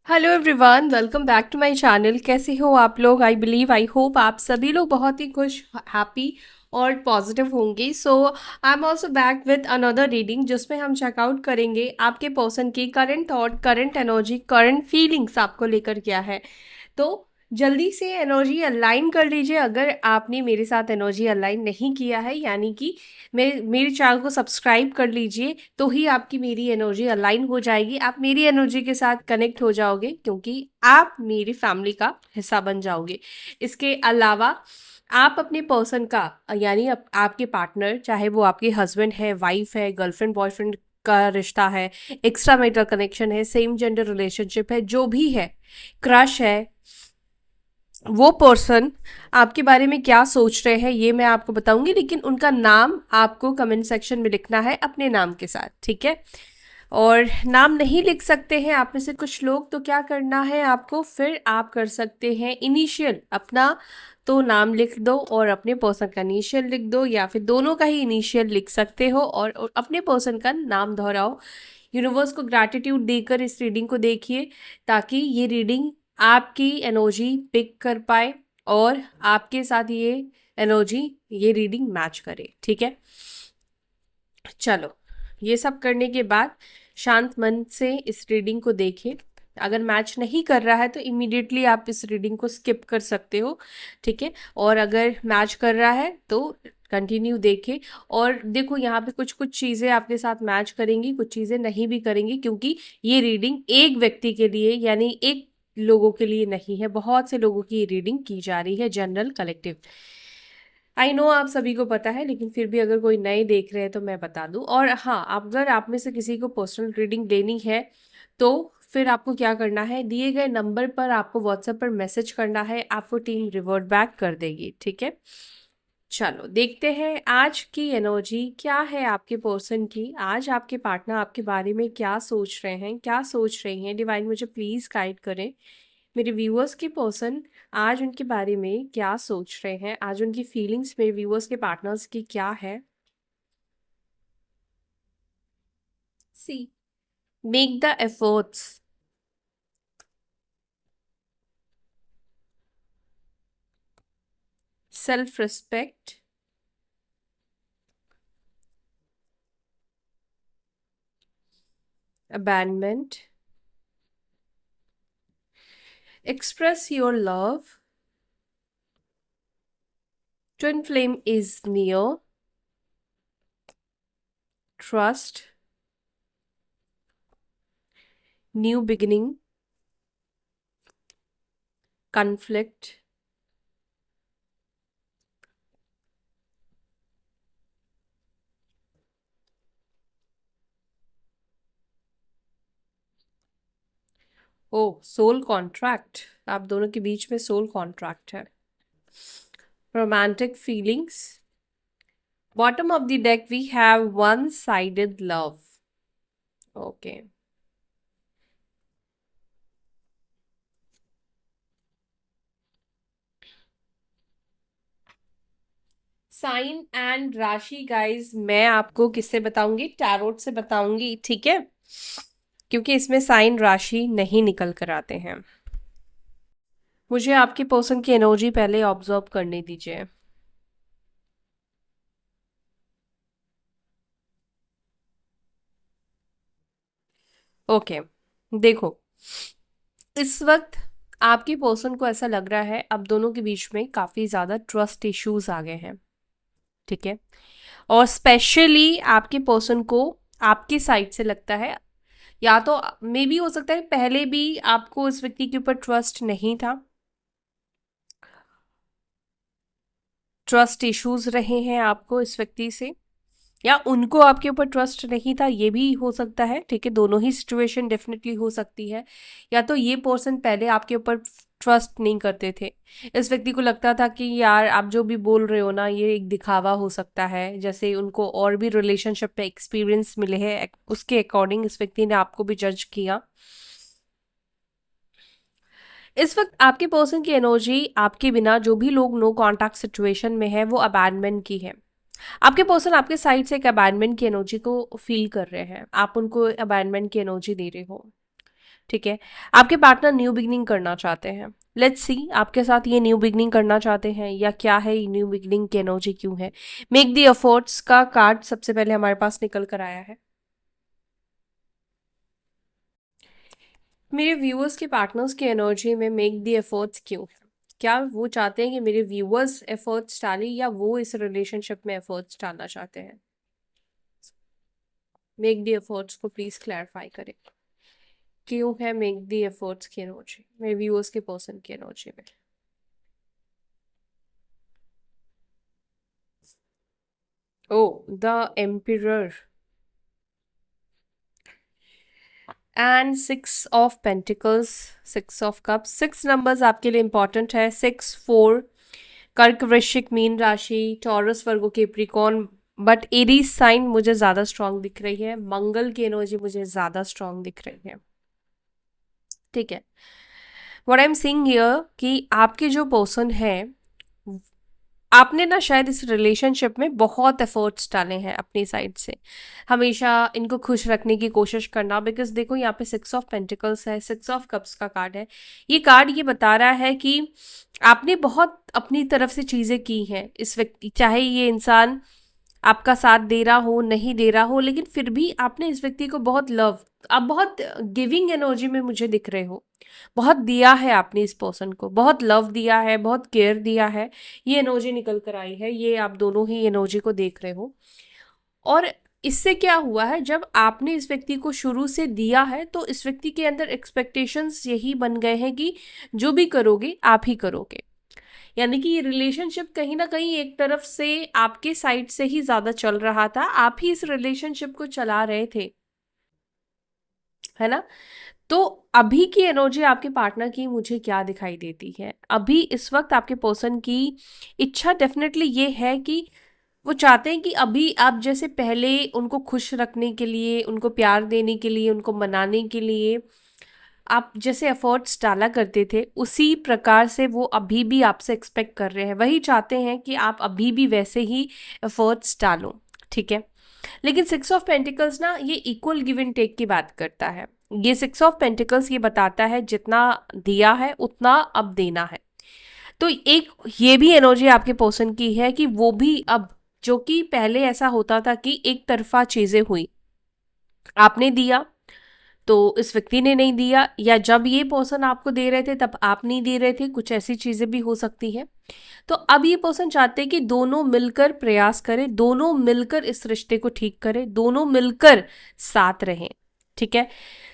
Hello everyone, welcome back to my channel. कैसे हो आप लोग? आई होप आप सभी लोग बहुत ही खुश, हैप्पी और पॉजिटिव होंगे। So I am also back with another reading जिसमें हम चेकआउट करेंगे आपके पर्सन की current thought, current energy, current feelings आपको लेकर क्या है। तो जल्दी से एनर्जी अलाइन कर लीजिए। अगर आपने मेरे साथ एनर्जी अलाइन नहीं किया है, यानी कि मेरे चैनल को सब्सक्राइब कर लीजिए, तो ही आपकी मेरी एनर्जी अलाइन हो जाएगी। आप मेरी एनर्जी के साथ कनेक्ट हो जाओगे क्योंकि आप मेरी फैमिली का हिस्सा बन जाओगे। इसके अलावा आप अपने पर्सन का, यानी आपके पार्टनर, चाहे वो आपके हस्बैंड है, वाइफ है, गर्लफ्रेंड बॉयफ्रेंड का रिश्ता है, एक्स्ट्रा मैरिटल कनेक्शन है, सेम जेंडर रिलेशनशिप है, जो भी है, क्रश है, वो पर्सन आपके बारे में क्या सोच रहे हैं ये मैं आपको बताऊंगी। लेकिन उनका नाम आपको कमेंट सेक्शन में लिखना है अपने नाम के साथ, ठीक है? और नाम नहीं लिख सकते हैं आप में से कुछ लोग, तो क्या करना है आपको, फिर आप कर सकते हैं इनिशियल अपना, तो नाम लिख दो और अपने पर्सन का इनिशियल लिख दो, या फिर दोनों का ही इनिशियल लिख सकते हो और अपने पर्सन का नाम दोहराओ। यूनिवर्स को ग्रैटिट्यूड देकर इस रीडिंग को देखिए, ताकि ये रीडिंग आपकी एनर्जी पिक कर पाए और आपके साथ ये एनर्जी, ये रीडिंग मैच करे, ठीक है? चलो, ये सब करने के बाद शांत मन से इस रीडिंग को देखिए। अगर मैच नहीं कर रहा है तो इमीडिएटली आप इस रीडिंग को स्किप कर सकते हो, ठीक है? और अगर मैच कर रहा है तो कंटिन्यू देखें। और देखो, यहाँ पे कुछ कुछ चीज़ें आपके साथ मैच करेंगी, कुछ चीज़ें नहीं भी करेंगी, क्योंकि ये रीडिंग एक व्यक्ति के लिए, यानी एक लोगों के लिए नहीं है, बहुत से लोगों की ये रीडिंग की जा रही है, जनरल कलेक्टिव। आई नो आप सभी को पता है, लेकिन फिर भी अगर कोई नए देख रहे हैं तो मैं बता दूं। और हाँ, अगर आप में से किसी को पर्सनल रीडिंग लेनी है तो फिर आपको क्या करना है, दिए गए नंबर पर आपको व्हाट्सएप पर मैसेज करना है, आपको टीम रिवर्ट बैक कर देगी, ठीक है? चलो देखते हैं आज की एनर्जी क्या है आपके पर्सन की। आज आपके पार्टनर आपके बारे में क्या सोच रहे हैं, क्या सोच रही हैं? डिवाइन मुझे प्लीज गाइड करें। मेरे व्यूअर्स के पर्सन आज उनके बारे में क्या सोच रहे हैं, आज उनकी फीलिंग्स मेरे व्यूअर्स के पार्टनर्स की क्या है। See, make the efforts, self respect, abandonment, express your love, twin flame is near, trust, new beginning, conflict, oh soul contract. आप दोनों के बीच में सोल कॉन्ट्रैक्ट है। Romantic feelings, bottom of the deck we have one sided love. Okay, sign and राशि guys मैं आपको किससे बताऊंगी? टैरोट से बताऊंगी, ठीक है? क्योंकि इसमें साइन राशि नहीं निकल कर आते हैं। मुझे आपके पर्सन की एनर्जी पहले ऑब्जर्व करने दीजिए। ओके, देखो, इस वक्त आपके पर्सन को ऐसा लग रहा है अब दोनों के बीच में काफी ज्यादा ट्रस्ट इश्यूज आ गए हैं, ठीक है? और स्पेशली आपके पर्सन को आपकी साइड से लगता है, या तो मे भी हो सकता है पहले भी आपको इस व्यक्ति के ऊपर ट्रस्ट नहीं था, ट्रस्ट इश्यूज रहे हैं आपको इस व्यक्ति से, या उनको आपके ऊपर ट्रस्ट नहीं था, ये भी हो सकता है, ठीक है? दोनों ही सिचुएशन डेफिनेटली हो सकती है। या तो ये पर्सन पहले आपके ऊपर ट्रस्ट नहीं करते थे, इस व्यक्ति को लगता था कि यार आप जो भी बोल रहे हो ना, ये एक दिखावा हो सकता है, जैसे उनको और भी रिलेशनशिप पे एक्सपीरियंस मिले हैं, उसके अकॉर्डिंग इस व्यक्ति ने आपको भी जज किया। इस वक्त आपके पर्सन की एनर्जी आपके बिना जो भी लोग नो कांटेक्ट सिचुएशन में है वो अबैंडनमेंट की है। आपके पर्सन आपके साइड से एक अबैंडनमेंट की एनर्जी को फील कर रहे हैं, आप उनको अबैंडनमेंट की एनर्जी दे रहे हो। ठीक है। आपके पार्टनर न्यू बिगनिंग करना चाहते हैं। लेट्स सी आपके साथ ये न्यू बिगनिंग करना चाहते हैं या क्या है, ये न्यू बिगनिंग की एनर्जी क्यों है। मेक द एफर्ट्स का कार्ड सबसे पहले हमारे पास निकल कर आया है। मेरे व्यूअर्स के पार्टनर्स की एनर्जी में मेक द एफर्ट्स क्यों है? क्या वो चाहते हैं कि मेरे व्यूअर्स एफर्ट्स डालें या वो इस रिलेशनशिप में एफर्ट्स डालना चाहते हैं? मेक द एफर्ट्स को प्लीज क्लैरिफाई करें। क्यों है मेक द एफर्ट्स की एनर्जी मेरे व्यूअर्स के पर्सन की एनर्जी में? Oh, the emperor and six of pentacles, six of cups. Six numbers आपके लिए इंपॉर्टेंट है। 6, 4, कर्क, वृश्चिक, मीन राशि, Taurus, Virgo, Capricorn, but Aries sign मुझे ज्यादा स्ट्रांग दिख रही है। मंगल की एनर्जी मुझे ज्यादा स्ट्रांग दिख रही है। ठीक है। What I am seeing here कि आपके जो पर्सन है, आपने ना शायद इस रिलेशनशिप में बहुत एफर्ट्स डाले हैं अपनी साइड से, हमेशा इनको खुश रखने की कोशिश करना। बिकॉज देखो यहाँ पे 6 ऑफ पेंटिकल्स है, 6 ऑफ कप्स का कार्ड है। ये कार्ड ये बता रहा है कि आपने बहुत अपनी तरफ से चीज़ें की हैं इस व्यक्ति, चाहे ये इंसान आपका साथ दे रहा हो नहीं दे रहा हो, लेकिन फिर भी आपने इस व्यक्ति को बहुत लव, आप बहुत गिविंग एनर्जी में मुझे दिख रहे हो। बहुत दिया है आपने इस पर्सन को, बहुत लव दिया है, बहुत केयर दिया है। ये एनर्जी निकल कर आई है, ये आप दोनों ही एनर्जी को देख रहे हो। और इससे क्या हुआ है, जब आपने इस व्यक्ति को शुरू से दिया है तो इस व्यक्ति के अंदर एक्सपेक्टेशंस यही बन गए हैं कि जो भी करोगे आप ही करोगे। यानी कि ये रिलेशनशिप कहीं ना कहीं एक तरफ से आपके साइड से ही ज्यादा चल रहा था, आप ही इस रिलेशनशिप को चला रहे थे, है ना। तो अभी की एनर्जी आपके पार्टनर की मुझे क्या दिखाई देती है, अभी इस वक्त आपके पर्सन की इच्छा डेफिनेटली ये है कि वो चाहते हैं कि अभी आप जैसे पहले उनको खुश रखने के लिए, उनको प्यार देने के लिए, उनको मनाने के लिए आप जैसे एफर्ट्स डाला करते थे, उसी प्रकार से वो अभी भी आपसे एक्सपेक्ट कर रहे हैं, वही चाहते हैं कि आप अभी भी वैसे ही एफर्ट्स डालो। ठीक है। लेकिन 6 ऑफ पेंटिकल्स ना ये इक्वल गिव एंड टेक की बात करता है। ये 6 ऑफ पेंटिकल्स ये बताता है जितना दिया है उतना अब देना है। तो एक ये भी एनर्जी आपके पर्सन की है कि वो भी अब, जो कि पहले ऐसा होता था कि एक तरफा चीजें हुई, आपने दिया तो इस व्यक्ति ने नहीं दिया, या जब ये पर्सन आपको दे रहे थे तब आप नहीं दे रहे थे, कुछ ऐसी चीजें भी हो सकती हैं। तो अब ये पर्सन चाहते हैं कि दोनों मिलकर प्रयास करें, दोनों मिलकर इस रिश्ते को ठीक करें, दोनों मिलकर साथ रहें। ठीक है।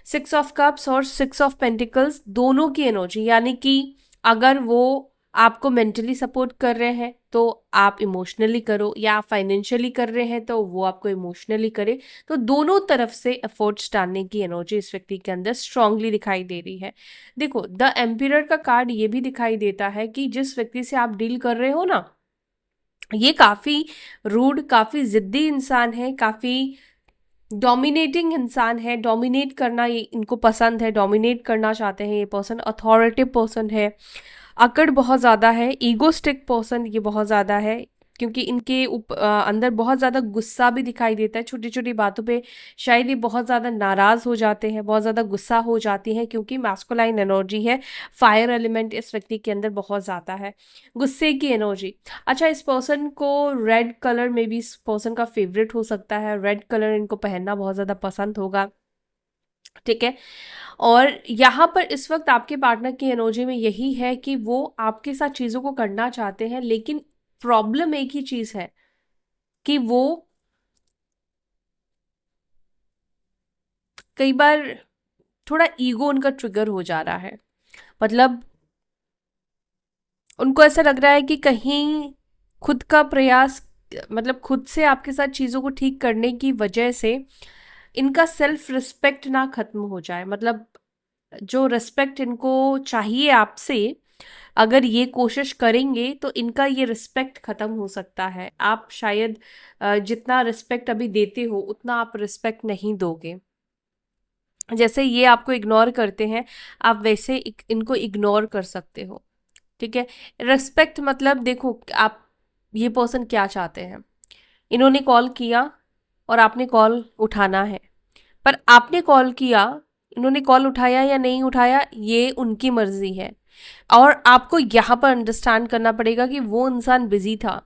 6 ऑफ कप्स और 6 ऑफ पेंटिकल्स दोनों की एनर्जी, यानी कि अगर वो आपको मेंटली सपोर्ट कर रहे हैं तो आप इमोशनली करो, या आप फाइनेंशियली कर रहे हैं तो वो आपको इमोशनली करे। तो दोनों तरफ से एफर्ट्स डालने की एनर्जी इस व्यक्ति के अंदर स्ट्रांगली दिखाई दे रही है। देखो, द एम्पिरर का कार्ड ये भी दिखाई देता है कि जिस व्यक्ति से आप डील कर रहे हो ना, ये काफी रूड, काफी जिद्दी इंसान है, काफी डोमिनेटिंग इंसान है, डोमिनेट करना ये इनको पसंद है, डोमिनेट करना चाहते हैं ये पर्सन, अथॉरिटिव पर्सन है, अकड़ बहुत ज़्यादा है, ईगोस्टिक पर्सन ये बहुत ज़्यादा है, क्योंकि इनके अंदर बहुत ज़्यादा गुस्सा भी दिखाई देता है, छोटी छोटी बातों पे शायद ये बहुत ज़्यादा नाराज़ हो जाते हैं, बहुत ज़्यादा गुस्सा हो जाती हैं, क्योंकि मैस्कुलाइन एनर्जी है, फायर एलिमेंट इस व्यक्ति के अंदर बहुत ज़्यादा है, गुस्से की एनर्जी। अच्छा, इस पर्सन को रेड कलर में भी इस पर्सन का फेवरेट हो सकता है, रेड कलर इनको पहनना बहुत ज़्यादा पसंद होगा। ठीक है। और यहाँ पर इस वक्त आपके पार्टनर की एनर्जी में यही है कि वो आपके साथ चीज़ों को करना चाहते हैं, लेकिन प्रॉब्लम एक ही चीज़ है कि वो कई बार थोड़ा ईगो उनका ट्रिगर हो जा रहा है। मतलब उनको ऐसा लग रहा है कि कहीं खुद का प्रयास, मतलब खुद से आपके साथ चीज़ों को ठीक करने की वजह से इनका सेल्फ रिस्पेक्ट ना खत्म हो जाए। मतलब जो रिस्पेक्ट इनको चाहिए आपसे, अगर ये कोशिश करेंगे तो इनका ये रिस्पेक्ट खत्म हो सकता है। आप शायद जितना रिस्पेक्ट अभी देते हो उतना आप रिस्पेक्ट नहीं दोगे। जैसे ये आपको इग्नोर करते हैं, आप वैसे इनको इग्नोर कर सकते हो। ठीक है। रिस्पेक्ट मतलब देखो, आप ये पर्सन क्या चाहते हैं, इन्होंने कॉल किया और आपने कॉल उठाना है, पर आपने कॉल किया इन्होंने कॉल उठाया या नहीं उठाया ये उनकी मर्जी है। और आपको यहाँ पर अंडरस्टैंड करना पड़ेगा कि वो इंसान बिजी था।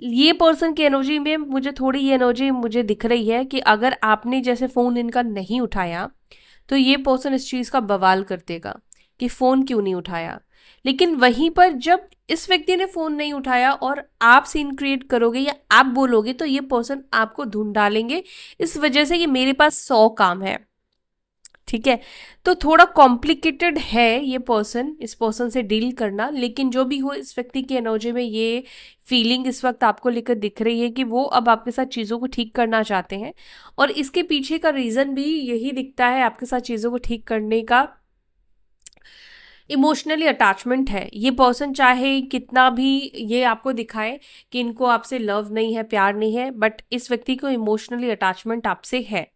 ये पर्सन की एनर्जी में मुझे थोड़ी ये एनर्जी मुझे दिख रही है कि अगर आपने जैसे फ़ोन इनका नहीं उठाया तो ये पर्सन इस चीज़ का बवाल कर देगा कि फ़ोन क्यों नहीं उठाया। लेकिन वहीं पर जब इस व्यक्ति ने फ़ोन नहीं उठाया और आप सीन क्रिएट करोगे या आप बोलोगे तो ये पर्सन आपको ढूंढ डालेंगे इस वजह से कि मेरे पास 100 काम है। ठीक है, तो थोड़ा कॉम्प्लिकेटेड है ये पर्सन, इस पर्सन से डील करना। लेकिन जो भी हो, इस व्यक्ति की एनर्जी में ये फीलिंग इस वक्त आपको लेकर दिख रही है कि वो अब आपके साथ चीज़ों को ठीक करना चाहते हैं। और इसके पीछे का रीज़न भी यही दिखता है आपके साथ चीज़ों को ठीक करने का, इमोशनली अटैचमेंट है। ये पर्सन चाहे कितना भी ये आपको दिखाए कि इनको आपसे लव नहीं है, प्यार नहीं है, बट इस व्यक्ति को इमोशनली अटैचमेंट आपसे है।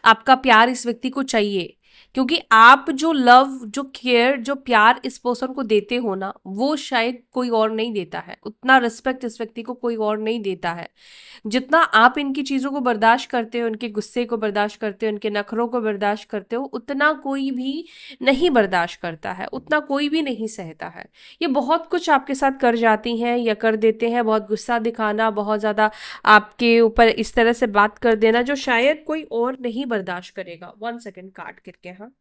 आपका प्यार इस व्यक्ति को चाहिए, क्योंकि आप जो लव, जो केयर, जो प्यार इस पर्सन को देते हो ना, वो शायद कोई और नहीं देता है। उतना रिस्पेक्ट इस व्यक्ति को कोई और नहीं देता है। जितना आप इनकी चीज़ों को बर्दाश्त करते हो, उनके गुस्से को बर्दाश्त करते हो, उनके नखरों को बर्दाश्त करते हो, उतना कोई भी नहीं बर्दाश्त करता है, उतना कोई भी नहीं सहता है। ये बहुत कुछ आपके साथ कर जाती हैं या कर देते हैं। बहुत गुस्सा दिखाना, बहुत ज़्यादा आपके ऊपर इस तरह से बात कर देना जो शायद कोई और नहीं बर्दाश्त करेगा। 1 सेकेंड काट करके, हाँ।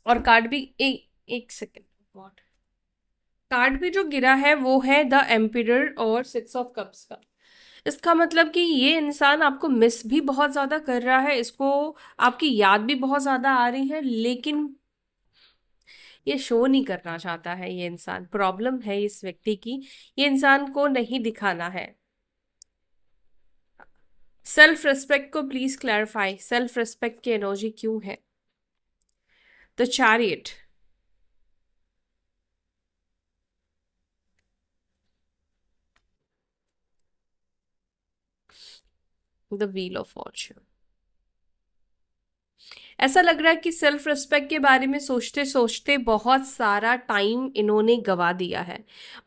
और कार्ड भी एक सेकेंड, व्हाट, कार्ड भी जो गिरा है वो है द एम्पिरर और 6 ऑफ कप्स का। इसका मतलब कि ये इंसान आपको मिस भी बहुत ज़्यादा कर रहा है, इसको आपकी याद भी बहुत ज़्यादा आ रही है, लेकिन ये शो नहीं करना चाहता है। ये इंसान, प्रॉब्लम है इस व्यक्ति की, ये इंसान को नहीं दिखाना है। सेल्फ रिस्पेक्ट को प्लीज क्लैरिफाई, सेल्फ रिस्पेक्ट की एनर्जी क्यों है? The chariot, the wheel of Fortune. ऐसा लग रहा है कि सेल्फ रिस्पेक्ट के बारे में सोचते सोचते बहुत सारा टाइम इन्होंने गवा दिया है।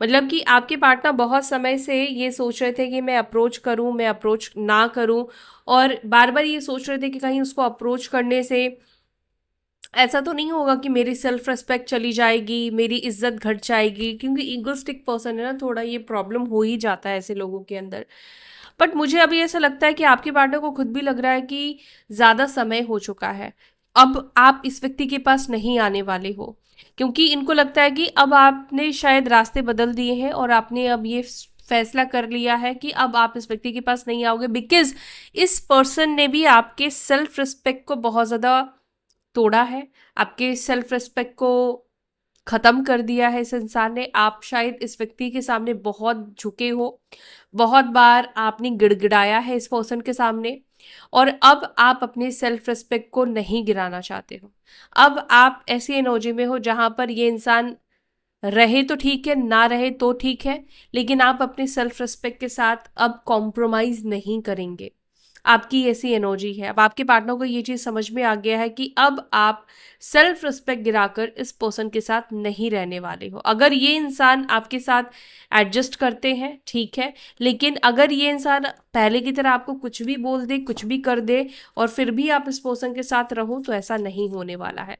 मतलब कि आपके पार्टनर बहुत समय से ये सोच रहे थे कि मैं अप्रोच करूं, मैं अप्रोच ना करूं, और बार बार ये सोच रहे थे कि कहीं उसको अप्रोच करने से ऐसा तो नहीं होगा कि मेरी सेल्फ रिस्पेक्ट चली जाएगी, मेरी इज्जत घट जाएगी, क्योंकि ईगोस्टिक पर्सन है ना, थोड़ा ये प्रॉब्लम हो ही जाता है ऐसे लोगों के अंदर। बट मुझे अभी ऐसा लगता है कि आपके पार्टनर को खुद भी लग रहा है कि ज़्यादा समय हो चुका है, अब आप इस व्यक्ति के पास नहीं आने वाले हो, क्योंकि इनको लगता है कि अब आपने शायद रास्ते बदल दिए हैं और आपने अब ये फैसला कर लिया है कि अब आप इस व्यक्ति के पास नहीं आओगे, बिकॉज इस पर्सन ने भी आपके सेल्फ रिस्पेक्ट को बहुत ज़्यादा तोड़ा है, आपके सेल्फ रिस्पेक्ट को खत्म कर दिया है इस इंसान ने। आप शायद इस व्यक्ति के सामने बहुत झुके हो, बहुत बार आपने गिड़गिड़ाया है इस पर्सन के सामने, और अब आप अपने सेल्फ रिस्पेक्ट को नहीं गिराना चाहते हो। अब आप ऐसी एनर्जी में हो जहां पर ये इंसान रहे तो ठीक है, ना रहे तो ठीक है, लेकिन आप अपने सेल्फ रिस्पेक्ट के साथ अब कॉम्प्रोमाइज नहीं करेंगे। आपकी ऐसी एनर्जी है। अब आपके पार्टनर को ये चीज़ समझ में आ गया है कि अब आप सेल्फ रिस्पेक्ट गिराकर इस पर्सन के साथ नहीं रहने वाले हो। अगर ये इंसान आपके साथ एडजस्ट करते हैं ठीक है, लेकिन अगर ये इंसान पहले की तरह आपको कुछ भी बोल दे, कुछ भी कर दे, और फिर भी आप इस पर्सन के साथ रहो, तो ऐसा नहीं होने वाला है।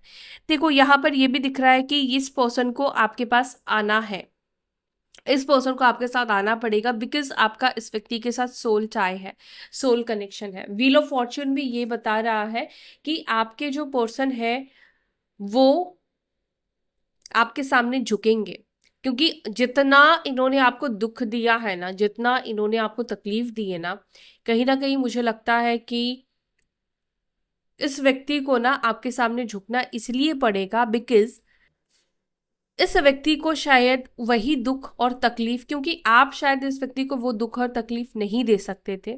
देखो, यहाँ पर ये भी दिख रहा है कि इस पर्सन को आपके पास आना है, इस पर्सन को आपके साथ आना पड़ेगा, बिकॉज आपका इस व्यक्ति के साथ सोल टाई है, सोल कनेक्शन है। व्हील ऑफ फॉर्च्यून भी ये बता रहा है कि आपके जो पर्सन है वो आपके सामने झुकेंगे, क्योंकि जितना इन्होंने आपको दुख दिया है ना, जितना इन्होंने आपको तकलीफ दी है ना कहीं मुझे लगता है कि इस व्यक्ति को ना आपके सामने झुकना इसलिए पड़ेगा बिकॉज इस व्यक्ति को शायद वही दुख और तकलीफ, क्योंकि आप शायद इस व्यक्ति को वो दुख और तकलीफ नहीं दे सकते थे,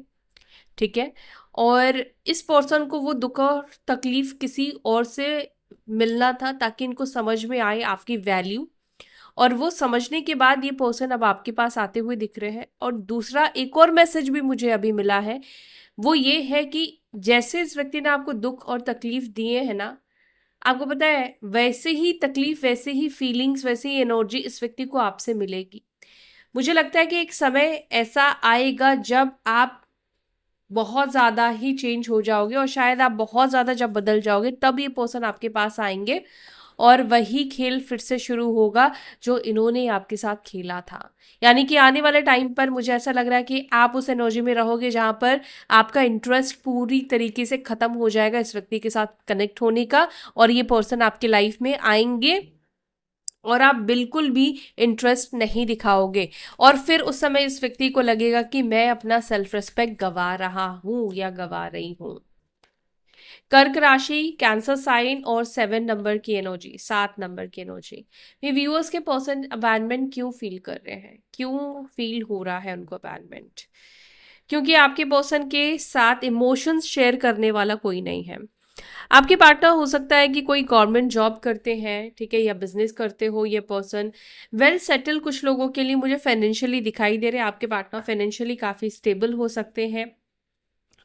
ठीक है, और इस पर्सन को वो दुख और तकलीफ किसी और से मिलना था ताकि इनको समझ में आए आपकी वैल्यू, और वो समझने के बाद ये पर्सन अब आपके पास आते हुए दिख रहे हैं। और दूसरा एक और मैसेज भी मुझे अभी मिला है, वो ये है कि जैसे इस व्यक्ति ने आपको दुख और तकलीफ दिए हैं ना, आपको पता है वैसे ही तकलीफ, वैसे ही फीलिंग्स, वैसे ही एनर्जी इस व्यक्ति को आपसे मिलेगी। मुझे लगता है कि एक समय ऐसा आएगा जब आप बहुत ज़्यादा ही चेंज हो जाओगे और शायद आप बहुत ज़्यादा जब बदल जाओगे तब ये पर्सन आपके पास आएंगे और वही खेल फिर से शुरू होगा जो इन्होंने आपके साथ खेला था। यानी कि आने वाले टाइम पर मुझे ऐसा लग रहा है कि आप उस एनर्जी में रहोगे जहाँ पर आपका इंटरेस्ट पूरी तरीके से खत्म हो जाएगा इस व्यक्ति के साथ कनेक्ट होने का, और ये पर्सन आपके लाइफ में आएंगे और आप बिल्कुल भी इंटरेस्ट नहीं दिखाओगे। और फिर उस समय इस व्यक्ति को लगेगा कि मैं अपना सेल्फ रिस्पेक्ट गवा रहा हूं या गवा रही हूं। कर्क राशि, कैंसर साइन और 7 नंबर की एनर्जी, 7 नंबर की एनर्जी में व्यूअर्स के पर्सन अबैंडमेंट क्यों फील कर रहे हैं, क्यों फील हो रहा है उनको अबैंडमेंट? क्योंकि आपके पर्सन के साथ इमोशंस शेयर करने वाला कोई नहीं है। आपके पार्टनर हो सकता है कि कोई गवर्नमेंट जॉब करते हैं, ठीक है, या बिजनेस करते हो। ये पर्सन वेल सेटल कुछ लोगों के लिए मुझे फाइनेंशियली दिखाई दे रहे हैं। आपके पार्टनर फाइनेंशियली काफ़ी स्टेबल हो सकते हैं,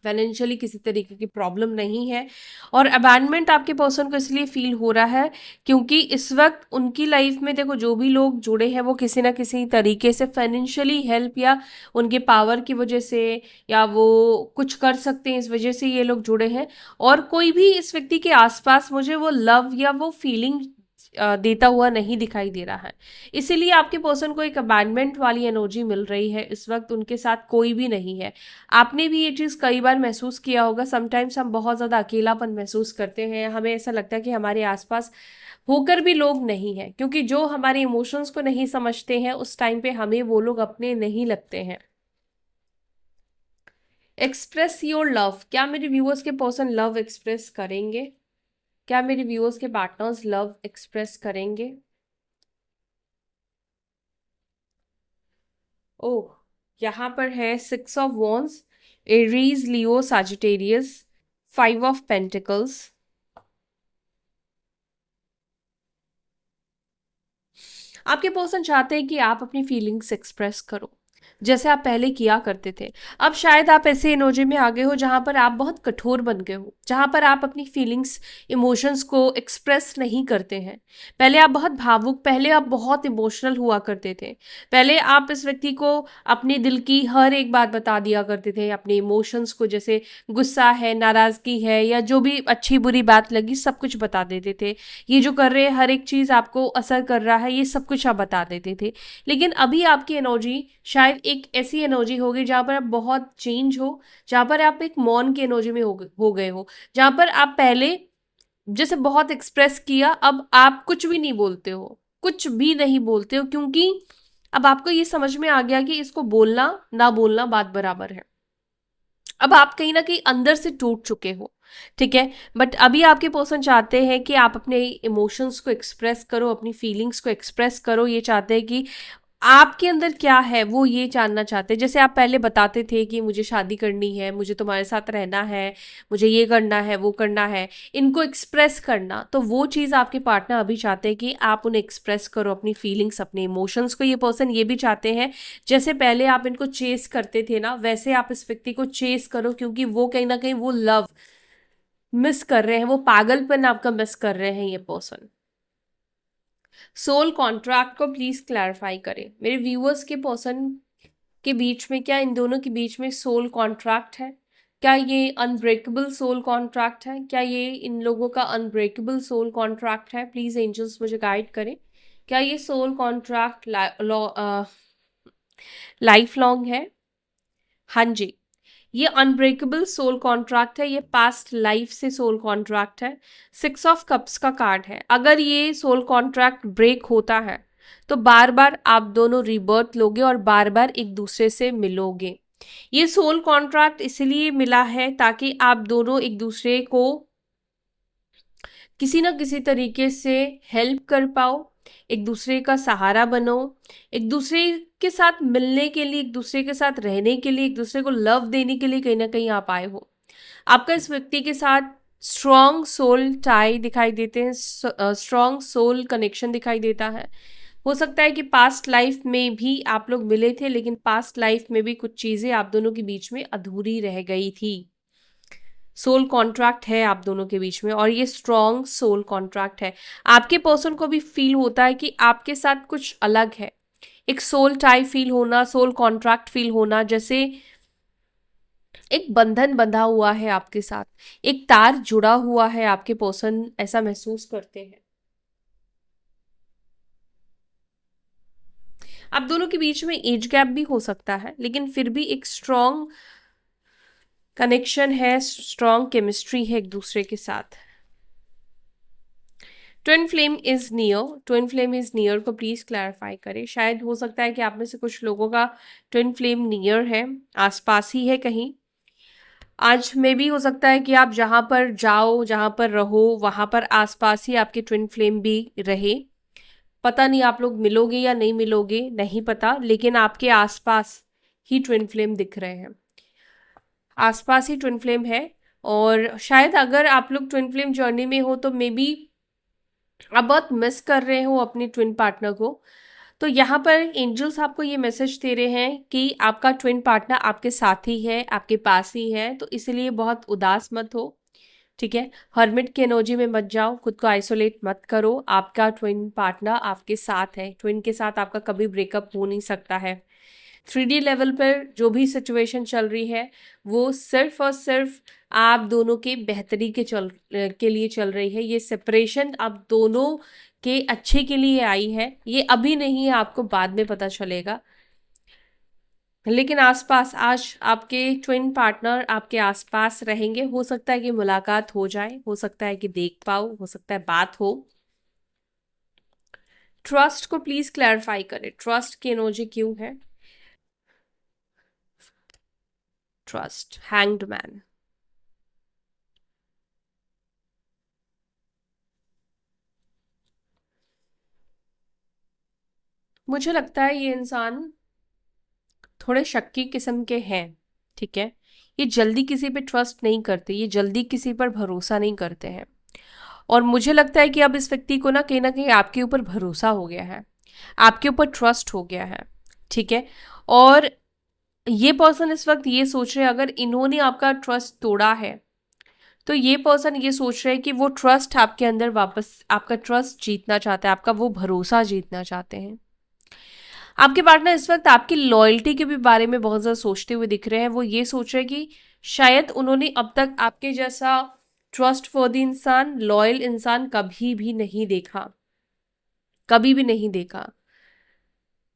फाइनेंशियली किसी तरीके की प्रॉब्लम नहीं है। और अबैंडमेंट आपके पर्सन को इसलिए फील हो रहा है क्योंकि इस वक्त उनकी लाइफ में देखो जो भी लोग जुड़े हैं वो किसी ना किसी तरीके से फाइनेंशियली हेल्प या उनके पावर की वजह से या वो कुछ कर सकते हैं इस वजह से ये लोग जुड़े हैं। और कोई भी इस व्यक्ति के आसपास मुझे वो लव या वो फीलिंग देता हुआ नहीं दिखाई दे रहा है। इसीलिए आपके पर्सन को एक अबैंडमेंट वाली एनर्जी मिल रही है। इस वक्त उनके साथ कोई भी नहीं है। आपने भी ये चीज़ कई बार महसूस किया होगा। समटाइम्स हम बहुत ज़्यादा अकेलापन महसूस करते हैं, हमें ऐसा लगता है कि हमारे आसपास होकर भी लोग नहीं हैं, क्योंकि जो हमारे इमोशंस को नहीं समझते हैं उस टाइम पे हमें वो लोग अपने नहीं लगते हैं। एक्सप्रेस योर लव, क्या मेरे व्यूअर्स के पर्सन लव एक्सप्रेस करेंगे? क्या मेरे व्यूअर्स के पार्टनर्स लव एक्सप्रेस करेंगे? ओह, यहाँ पर है 6 of wands, Aries, Leo, Sagittarius, 5 of pentacles. आपके पर्सन चाहते हैं कि आप अपनी फीलिंग्स एक्सप्रेस करो जैसे आप पहले किया करते थे। अब शायद आप ऐसे एनर्जी में आ गए हो जहां पर आप बहुत कठोर बन गए हो, जहां पर आप अपनी फीलिंग्स इमोशंस को एक्सप्रेस नहीं करते हैं। पहले आप बहुत भावुक, पहले आप बहुत इमोशनल हुआ करते थे। पहले आप इस व्यक्ति को अपने दिल की हर एक बात बता दिया करते थे, अपने इमोशंस को, जैसे गुस्सा है, नाराजगी है, या जो भी अच्छी बुरी बात लगी सब कुछ बता देते थे। ये जो कर रहे हैं हर एक चीज़ आपको असर कर रहा है, ये सब कुछ आप बता देते थे। लेकिन अभी आपकी एनर्जी शायद एक ऐसी एनर्जी होगी जहाँ पर आप बहुत चेंज हो, जहाँ पर आप एक मौन की एनर्जी में हो गए हो, जहाँ पर आप पहले जैसे बहुत एक्सप्रेस किया, अब आप कुछ भी नहीं बोलते हो, कुछ भी नहीं बोलते हो, क्योंकि अब आपको ये समझ में आ गया कि इसको बोलना ना बोलना बात बराबर है। अब आप कहीं ना कहीं अंदर से टूट चुके हो, ठीक है। बट अभी आपके पर्सन चाहते हैं कि आप अपने इमोशंस को एक्सप्रेस करो, अपनी फीलिंग्स को एक्सप्रेस करो। ये चाहते हैं कि आपके अंदर क्या है वो ये जानना चाहते हैं। जैसे आप पहले बताते थे कि मुझे शादी करनी है, मुझे तुम्हारे साथ रहना है, मुझे ये करना है, वो करना है, इनको एक्सप्रेस करना, तो वो चीज़ आपके पार्टनर अभी चाहते हैं कि आप उन्हें एक्सप्रेस करो, अपनी फीलिंग्स, अपने इमोशंस को। ये पर्सन ये भी चाहते हैं जैसे पहले आप इनको चेस करते थे ना, वैसे आप इस व्यक्ति को चेस करो, क्योंकि वो कहीं ना कहीं वो लव मिस कर रहे हैं, वो पागलपन आपका मिस कर रहे हैं ये पर्सन। सोल कॉन्ट्रैक्ट को प्लीज क्लैरिफाई करें। मेरे व्यूअर्स के पर्सन के बीच में, क्या इन दोनों के बीच में सोल कॉन्ट्रैक्ट है? क्या ये अनब्रेकेबल सोल कॉन्ट्रैक्ट है? क्या ये इन लोगों का अनब्रेकेबल सोल कॉन्ट्रैक्ट है? प्लीज एंजल्स मुझे गाइड करें। क्या ये सोल कॉन्ट्रैक्ट लाइफ लॉन्ग है? हाँ जी, ये अनब्रेकेबल सोल कॉन्ट्रैक्ट है, ये पास्ट लाइफ से सोल कॉन्ट्रैक्ट है। 6 ऑफ कप्स का कार्ड है। अगर ये सोल कॉन्ट्रैक्ट ब्रेक होता है तो बार बार आप दोनों रिबर्थ लोगे और बार बार एक दूसरे से मिलोगे। ये सोल कॉन्ट्रैक्ट इसलिए मिला है ताकि आप दोनों एक दूसरे को किसी ना किसी तरीके से हेल्प कर पाओ, एक दूसरे का सहारा बनो, एक दूसरे के साथ मिलने के लिए, एक दूसरे के साथ रहने के लिए, एक दूसरे को लव देने के लिए कहीं ना कहीं आप आए हो। आपका इस व्यक्ति के साथ स्ट्रॉन्ग सोल टाई दिखाई देते हैं, स्ट्रॉन्ग सोल कनेक्शन दिखाई देता है। हो सकता है कि पास्ट लाइफ में भी आप लोग मिले थे, लेकिन पास्ट लाइफ में भी कुछ चीज़ें आप दोनों के बीच में अधूरी रह गई थी। सोल कॉन्ट्रैक्ट है आप दोनों के बीच में और ये स्ट्रॉन्ग सोल कॉन्ट्रैक्ट है। आपके पर्सन को भी फील होता है कि आपके साथ कुछ अलग है, एक सोल टाई फील होना, सोल कॉन्ट्रैक्ट फील होना, जैसे एक बंधन बंधा हुआ है आपके साथ, एक तार जुड़ा हुआ है आपके पर्सन, ऐसा महसूस करते हैं। आप दोनों के बीच में एज गैप भी हो सकता है, लेकिन फिर भी एक स्ट्रॉन्ग कनेक्शन है, स्ट्रॉन्ग केमिस्ट्री है एक दूसरे के साथ। Twin flame is near, twin flame is near को प्लीज क्लैरिफाई करें। शायद हो सकता है कि आप में से कुछ लोगों का ट्विन फ्लेम नियर है, आसपास ही है कहीं। आज में भी हो सकता है कि आप जहां पर जाओ, जहां पर रहो, वहां पर आसपास ही आपके ट्विन फ्लेम भी रहे। पता नहीं आप लोग मिलोगे या नहीं मिलोगे, नहीं पता, लेकिन आपके आसपास ही ट्विन फ्लेम दिख रहे हैं, आसपास ही ट्विन फ्लेम है। और शायद अगर आप लोग ट्विन फ्लेम जर्नी में हो तो मे बी आप बहुत मिस कर रहे हो अपनी ट्विन पार्टनर को। तो यहाँ पर एंजल्स आपको ये मैसेज दे रहे हैं कि आपका ट्विन पार्टनर आपके साथ ही है, आपके पास ही है, तो इसलिए बहुत उदास मत हो, ठीक है। हर्मिट की एनर्जी में मत जाओ, खुद को आइसोलेट मत करो। आपका ट्विन पार्टनर आपके साथ है, ट्विन के साथ आपका कभी ब्रेकअप हो नहीं सकता है। 3D लेवल पर जो भी सिचुएशन चल रही है वो सिर्फ और सिर्फ आप दोनों के बेहतरी के लिए चल रही है। ये सेपरेशन आप दोनों के अच्छे के लिए आई है, ये अभी नहीं है, आपको बाद में पता चलेगा। लेकिन आसपास आज आपके ट्विन पार्टनर आपके आसपास रहेंगे। हो सकता है कि मुलाकात हो जाए, हो सकता है कि देख पाओ, हो सकता है बात हो। ट्रस्ट को प्लीज क्लैरिफाई करें, ट्रस्ट की एनर्जी क्यों है? Trust, hanged man. मुझे लगता है ये इंसान थोड़े शक्की किस्म के हैं, ठीक है। ये जल्दी किसी पे ट्रस्ट नहीं करते, ये जल्दी किसी पर भरोसा नहीं करते हैं। और मुझे लगता है कि अब इस व्यक्ति को ना कहीं आपके ऊपर भरोसा हो गया है, आपके ऊपर ट्रस्ट हो गया है, ठीक है। और ये पर्सन इस वक्त ये सोच रहे हैं, अगर इन्होंने आपका ट्रस्ट तोड़ा है तो ये पर्सन ये सोच रहे हैं कि वो ट्रस्ट आपके अंदर वापस, आपका ट्रस्ट जीतना चाहता है, आपका वो भरोसा जीतना चाहते हैं। आपके पार्टनर इस वक्त आपकी लॉयल्टी के भी बारे में बहुत ज़्यादा सोचते हुए दिख रहे हैं। वो ये सोच रहे हैं कि शायद उन्होंने अब तक आपके जैसा ट्रस्टवर्दी इंसान, लॉयल इंसान कभी भी नहीं देखा, कभी भी नहीं देखा।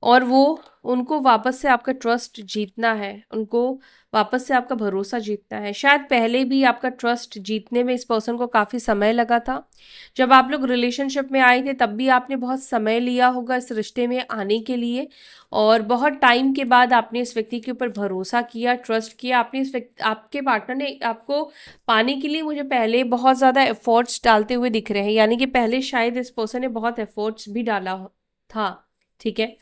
और वो, उनको वापस से आपका ट्रस्ट जीतना है, उनको वापस से आपका भरोसा जीतना है। शायद पहले भी आपका ट्रस्ट जीतने में इस पर्सन को काफ़ी समय लगा था। जब आप लोग रिलेशनशिप में आए थे तब भी आपने बहुत समय लिया होगा इस रिश्ते में आने के लिए, और बहुत टाइम के बाद आपने इस व्यक्ति के ऊपर भरोसा किया, ट्रस्ट किया। आपने इस व्यक्ति, आपके पार्टनर ने आपको पाने के लिए मुझे पहले बहुत ज़्यादा एफर्ट्स डालते हुए दिख रहे हैं, यानी कि पहले शायद इस पर्सन ने बहुत एफर्ट्स भी डाला था, ठीक है।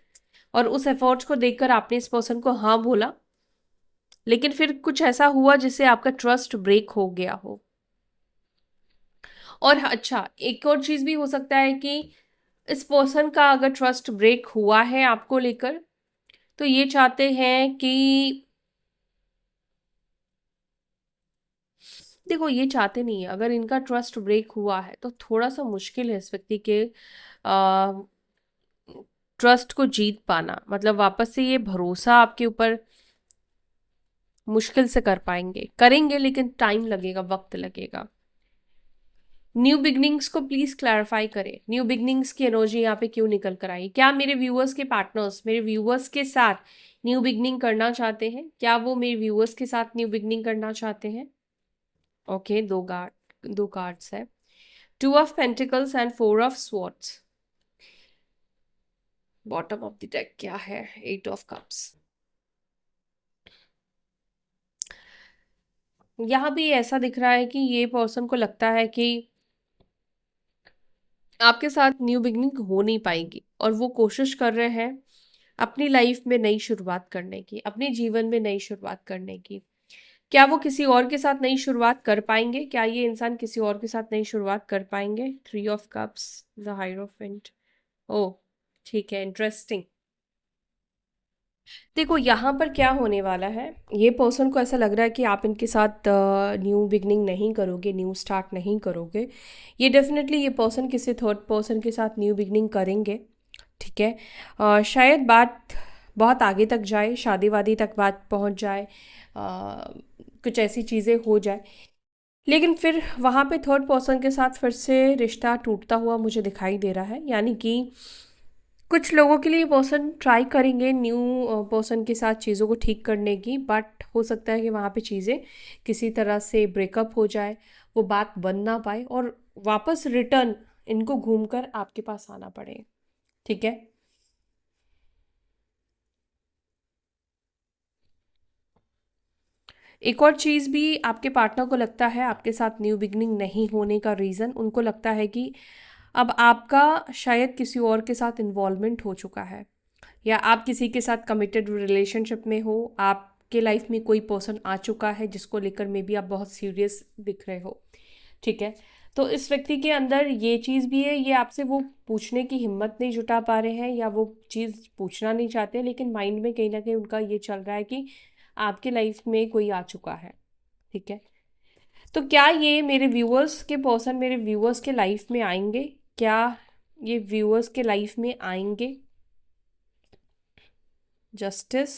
और उस एफर्ट्स को देखकर आपने इस पर्सन को हाँ बोला, लेकिन फिर कुछ ऐसा हुआ जिससे आपका ट्रस्ट ब्रेक हो गया हो। और अच्छा, एक और चीज भी हो सकता है कि इस पर्सन का अगर ट्रस्ट ब्रेक हुआ है आपको लेकर, तो ये चाहते हैं कि, देखो ये चाहते नहीं है, अगर इनका ट्रस्ट ब्रेक हुआ है तो थोड़ा सा मुश्किल है इस व्यक्ति के ट्रस्ट को जीत पाना, मतलब वापस से ये भरोसा आपके ऊपर मुश्किल से कर पाएंगे, करेंगे लेकिन टाइम लगेगा, वक्त लगेगा। न्यू बिगनिंग्स को प्लीज क्लैरिफाई करें, न्यू बिगनिंग्स की एनर्जी यहाँ पे क्यों निकल कर आई? क्या मेरे व्यूअर्स के पार्टनर्स मेरे व्यूअर्स के साथ न्यू बिगनिंग करना चाहते हैं? क्या वो मेरे व्यूअर्स के साथ न्यू बिगनिंग करना चाहते हैं? ओके, दो कार्ड्स है, two of pentacles and four of swords. Bottom of the deck क्या है? Eight of cups. यहाँ भी ऐसा दिख रहा है कि ये पर्सन को लगता है कि आपके साथ न्यू बिगनिंग हो नहीं पाएगी, और वो कोशिश कर रहे हैं अपनी लाइफ में नई शुरुआत करने की, अपने जीवन में नई शुरुआत करने की। क्या वो किसी और के साथ नई शुरुआत कर पाएंगे? क्या ये इंसान किसी और के साथ नई शुरुआत कर पाएंगे? Three of cups, the hierophant. Oh, ठीक है, इंटरेस्टिंग। देखो यहाँ पर क्या होने वाला है, ये पर्सन को ऐसा लग रहा है कि आप इनके साथ न्यू बिगनिंग नहीं करोगे, न्यू स्टार्ट नहीं करोगे। ये डेफिनेटली ये पर्सन किसी थर्ड पर्सन के साथ न्यू बिगनिंग करेंगे, ठीक है। शायद बात बहुत आगे तक जाए, शादी वादी तक बात पहुंच जाए, कुछ ऐसी चीज़ें हो जाए, लेकिन फिर वहाँ पे थर्ड पर्सन के साथ फिर से रिश्ता टूटता हुआ मुझे दिखाई दे रहा है। यानी कि कुछ लोगों के लिए पर्सन ट्राई करेंगे न्यू पर्सन के साथ चीज़ों को ठीक करने की, बट हो सकता है कि वहाँ पे चीज़ें किसी तरह से ब्रेकअप हो जाए, वो बात बन ना पाए और वापस रिटर्न इनको घूमकर आपके पास आना पड़े। ठीक है। एक और चीज़ भी आपके पार्टनर को लगता है आपके साथ न्यू बिगनिंग नहीं होने का रीज़न, उनको लगता है कि अब आपका शायद किसी और के साथ इन्वॉल्वमेंट हो चुका है, या आप किसी के साथ कमिटेड रिलेशनशिप में हो, आपके लाइफ में कोई पर्सन आ चुका है जिसको लेकर मे बी आप बहुत सीरियस दिख रहे हो। ठीक है। तो इस व्यक्ति के अंदर ये चीज़ भी है, ये आपसे वो पूछने की हिम्मत नहीं जुटा पा रहे हैं या वो चीज़ पूछना नहीं चाहते, लेकिन माइंड में कहीं ना कहीं उनका ये चल रहा है कि आपके लाइफ में कोई आ चुका है। ठीक है। तो क्या ये मेरे व्यूअर्स के पर्सन मेरे व्यूअर्स के लाइफ में आएंगे? क्या ये व्यूअर्स के लाइफ में आएंगे? जस्टिस।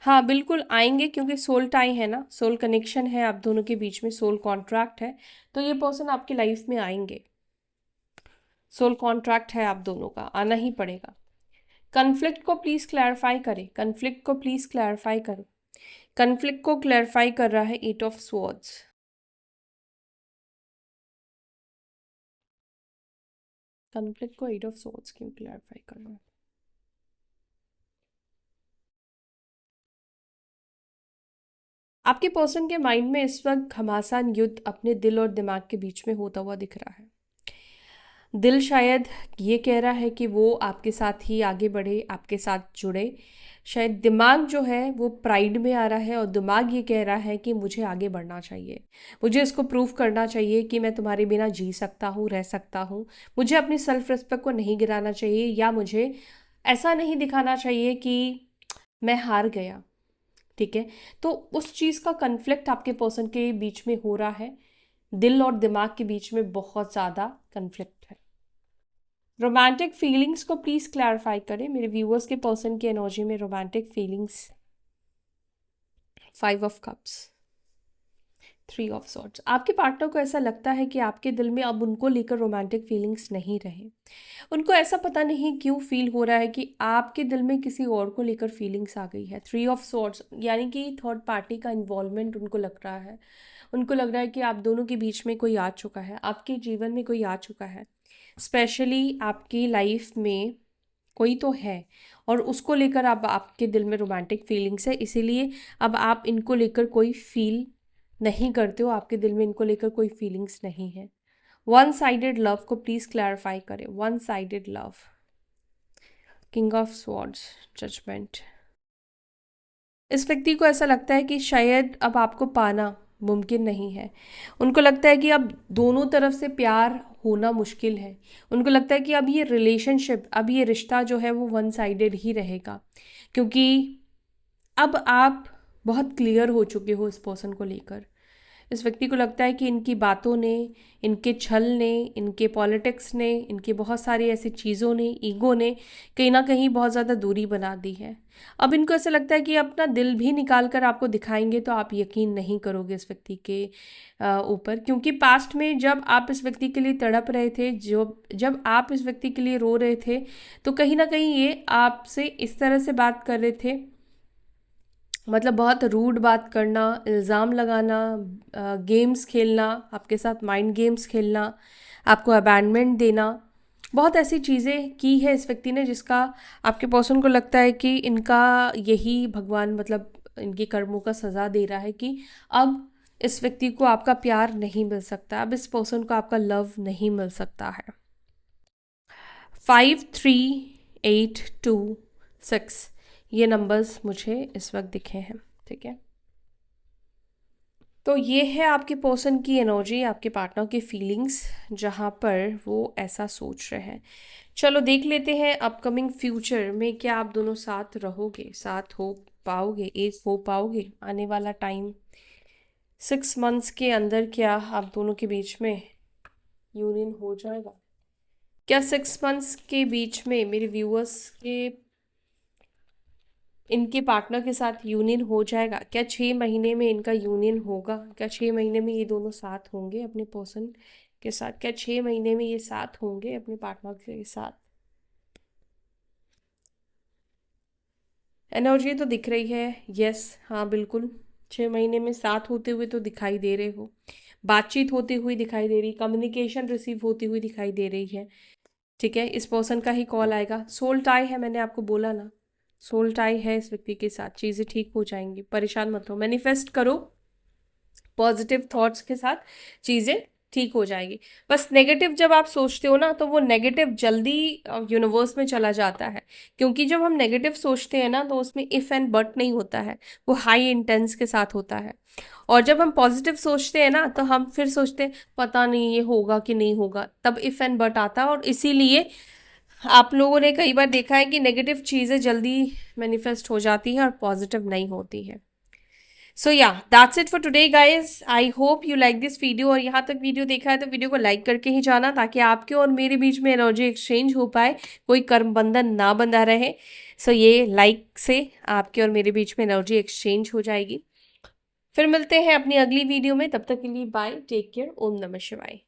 हाँ, बिल्कुल आएंगे, क्योंकि सोल टाई है ना, सोल कनेक्शन है आप दोनों के बीच में, सोल कॉन्ट्रैक्ट है। तो ये पर्सन आपकी लाइफ में आएंगे, सोल कॉन्ट्रैक्ट है आप दोनों का, आना ही पड़ेगा। कन्फ्लिक्ट को प्लीज क्लैरिफाई करें, कन्फ्लिक्ट को प्लीज क्लैरिफाई करें। कन्फ्लिक्ट को क्लैरिफाई कर रहा है 8 ऑफ स्वॉर्ड्स। कन्फ्लिक्ट को 8 ऑफ स्वॉर्ड्स क्यों क्लैरिफाई कर रहा है? आपके पर्सन के माइंड में इस वक्त घमासान युद्ध अपने दिल और दिमाग के बीच में होता हुआ दिख रहा है। दिल शायद ये कह रहा है कि वो आपके साथ ही आगे बढ़े, आपके साथ जुड़े। शायद दिमाग जो है वो प्राइड में आ रहा है, और दिमाग ये कह रहा है कि मुझे आगे बढ़ना चाहिए, मुझे इसको प्रूव करना चाहिए कि मैं तुम्हारे बिना जी सकता हूँ, रह सकता हूँ। मुझे अपनी सेल्फ रिस्पेक्ट को नहीं गिराना चाहिए, या मुझे ऐसा नहीं दिखाना चाहिए कि मैं हार गया। ठीक है। तो उस चीज़ का कन्फ्लिक्ट आपके पर्सन के बीच में हो रहा है, दिल और दिमाग के बीच में बहुत ज़्यादा कन्फ्लिक्ट है। रोमांटिक फीलिंग्स को प्लीज़ क्लैरिफाई करें मेरे व्यूअर्स के पर्सन की एनर्जी में। Romantic feelings, 5 of cups, 3 of swords. आपके पार्टनर को ऐसा लगता है कि आपके दिल में अब उनको लेकर रोमांटिक फीलिंग्स नहीं रहे। उनको ऐसा पता नहीं क्यों फील हो रहा है कि आपके दिल में किसी और को लेकर फीलिंग्स आ गई है। 3 ऑफ सॉर्ड्स यानी कि थर्ड पार्टी का इन्वॉल्वमेंट उनको लग रहा है। उनको लग रहा है कि आप दोनों के बीच में कोई आ चुका है, आपके जीवन में कोई आ चुका है, स्पेशली आपकी लाइफ में कोई तो है, और उसको लेकर अब आपके दिल में रोमांटिक फीलिंग्स है। इसीलिए अब आप इनको लेकर कोई फील नहीं करते हो, आपके दिल में इनको लेकर कोई फीलिंग्स नहीं है। वन साइडेड लव को प्लीज क्लैरिफाई करें। One sided love, king of swords, judgment. इस व्यक्ति को ऐसा लगता है कि शायद अब आपको पाना मुमकिन नहीं है। उनको लगता है कि अब दोनों तरफ से प्यार होना मुश्किल है। उनको लगता है कि अब ये रिलेशनशिप, अब ये रिश्ता जो है वो वन साइडेड ही रहेगा, क्योंकि अब आप बहुत क्लियर हो चुके हो इस पर्सन को लेकर। इस व्यक्ति को लगता है कि इनकी बातों ने, इनके छल ने, इनके पॉलिटिक्स ने, इनकी बहुत सारी ऐसी चीज़ों ने, ईगो ने कहीं ना कहीं बहुत ज़्यादा दूरी बना दी है। अब इनको ऐसा लगता है कि अपना दिल भी निकाल कर आपको दिखाएंगे तो आप यकीन नहीं करोगे इस व्यक्ति के ऊपर, क्योंकि पास्ट में जब आप इस व्यक्ति के लिए तड़प रहे थे, जो जब आप इस व्यक्ति के लिए रो रहे थे, तो कहीं ना कहीं ये आपसे इस तरह से बात कर रहे थे, मतलब बहुत रूड बात करना, इल्ज़ाम लगाना, गेम्स खेलना, आपके साथ माइंड गेम्स खेलना, आपको अबैंडमेंट देना, बहुत ऐसी चीज़ें की है इस व्यक्ति ने जिसका आपके पर्सन को लगता है कि इनका यही भगवान, मतलब इनके कर्मों का सज़ा दे रहा है कि अब इस व्यक्ति को आपका प्यार नहीं मिल सकता, अब इस पर्सन को आपका लव नहीं मिल सकता है। 5, 3, 8, 2, 6 ये नंबर्स मुझे इस वक्त दिखे हैं। ठीक है। तो ये है आपके पर्सन की एनर्जी, आपके पार्टनर की फीलिंग्स, जहाँ पर वो ऐसा सोच रहे हैं। चलो देख लेते हैं अपकमिंग फ्यूचर में क्या आप दोनों साथ रहोगे, साथ हो पाओगे, एक हो पाओगे आने वाला टाइम। 6 मंथ्स के अंदर क्या आप दोनों के बीच में यूनियन हो जाएगा? क्या 6 मंथ्स के बीच में मेरे व्यूअर्स के इनके पार्टनर के साथ यूनियन हो जाएगा क्या? 6 महीने में इनका यूनियन होगा क्या? 6 महीने में ये दोनों साथ होंगे अपने पर्सन के साथ? क्या 6 महीने में ये साथ होंगे अपने पार्टनर के साथ? एनर्जी तो दिख रही है, यस, हाँ बिल्कुल। 6 महीने में साथ होते हुए तो दिखाई दे रहे हो, बातचीत होती हुई दिखाई दे रही, कम्युनिकेशन रिसीव होती हुई दिखाई दे रही है। ठीक है, इस पर्सन का ही कॉल आएगा। सोल टाई है, मैंने आपको बोला ना, सोल टाई है इस व्यक्ति के साथ। चीज़ें ठीक हो जाएंगी, परेशान मत हो, मैनिफेस्ट करो पॉजिटिव थॉट्स के साथ, चीज़ें ठीक हो जाएगी। बस नेगेटिव जब आप सोचते हो ना, तो वो नेगेटिव जल्दी यूनिवर्स में चला जाता है, क्योंकि जब हम नेगेटिव सोचते हैं ना, तो उसमें इफ़ एंड बट नहीं होता है, वो हाई इंटेंस के साथ होता है। और जब हम पॉजिटिव सोचते हैं ना, तो हम फिर सोचते हैं पता नहीं ये होगा कि नहीं होगा, तब इफ़ एंड बट आता है। और इसीलिए आप लोगों ने कई बार देखा है कि नेगेटिव चीज़ें जल्दी मैनिफेस्ट हो जाती हैं और पॉजिटिव नहीं होती है। सो या that's it for today guys, I hope you like this video. और यहाँ तक वीडियो देखा है तो वीडियो को लाइक करके ही जाना, ताकि आपके और मेरे बीच में एनर्जी एक्सचेंज हो पाए, कोई कर्म बंधन ना बंधा रहे। सो ये लाइक से आपके और मेरे बीच में एनर्जी एक्सचेंज हो जाएगी। फिर मिलते हैं अपनी अगली वीडियो में, तब तक के लिए बाय, टेक केयर, ओम नमः शिवाय।